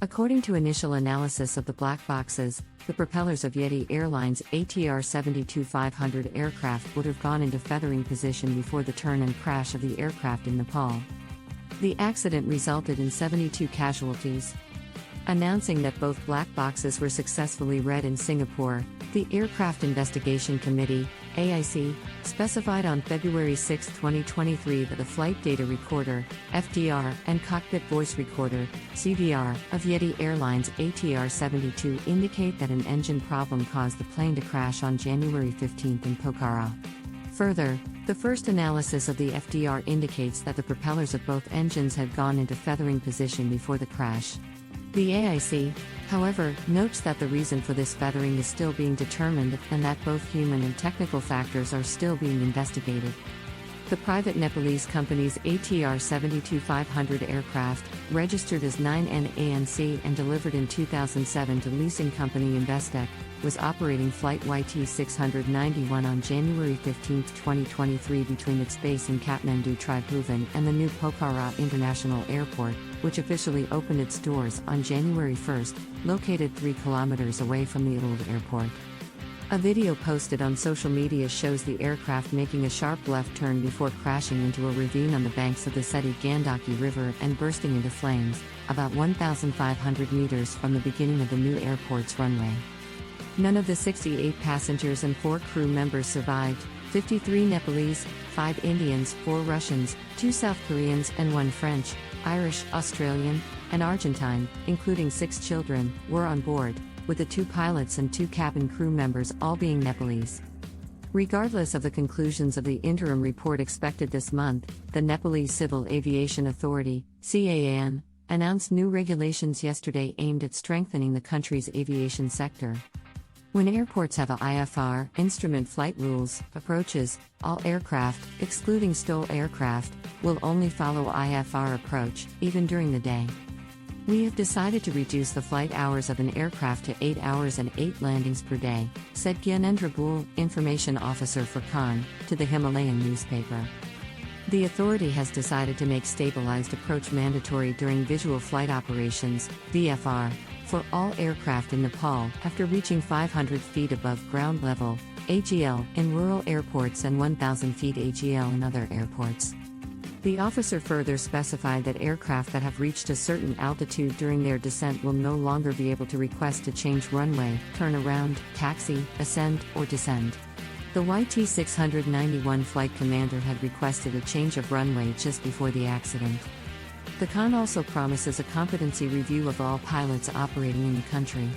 According to initial analysis of the black boxes, the propellers of Yeti Airlines ATR 72-500 aircraft would have gone into feathering position before the turn and crash of the aircraft in Nepal. The accident resulted in 72 casualties. Announcing that both black boxes were successfully read in Singapore, the Aircraft Investigation Committee, AIC, specified on February 6, 2023 that the flight data recorder, FDR, and cockpit voice recorder, CVR, of Yeti Airlines ATR 72 indicate that an engine problem caused the plane to crash on January 15 in Pokhara. Further, the first analysis of the FDR indicates that the propellers of both engines had gone into feathering position before the crash. The AIC, however, notes that the reason for this feathering is still being determined and that both human and technical factors are still being investigated. The private Nepalese company's ATR 72-500 aircraft, registered as 9N and delivered in 2007 to leasing company Investec, was operating flight YT 691 on January 15, 2023 between its base in Kathmandu Tribhuvan and the new Pokhara International Airport, which officially opened its doors on January 1, located 3 kilometers away from the old airport. A video posted on social media shows the aircraft making a sharp left turn before crashing into a ravine on the banks of the Seti Gandaki River and bursting into flames, about 1,500 meters from the beginning of the new airport's runway. None of the 68 passengers and 4 crew members survived. 53 Nepalese, 5 Indians, 4 Russians, 2 South Koreans and 1 French, Irish, Australian, and Argentine, including 6 children, were on board, with the 2 pilots and 2 cabin crew members all being Nepalese. Regardless of the conclusions of the interim report expected this month, the Nepalese Civil Aviation Authority, CAAN, announced new regulations yesterday aimed at strengthening the country's aviation sector. When airports have a IFR, Instrument Flight Rules, approaches, all aircraft, excluding STOL aircraft, will only follow IFR approach, even during the day. We have decided to reduce the flight hours of an aircraft to 8 hours and 8 landings per day, said Gyanendra Bhul, information officer for Khan, to the Himalayan newspaper. The authority has decided to make stabilized approach mandatory during visual flight operations, VFR, for all aircraft in Nepal after reaching 500 feet above ground level, AGL, in rural airports and 1,000 feet AGL in other airports. The officer further specified that aircraft that have reached a certain altitude during their descent will no longer be able to request to change runway, turn around, taxi, ascend, or descend. The YT 691 flight commander had requested a change of runway just before the accident. The Khan also promises a competency review of all pilots operating in the country.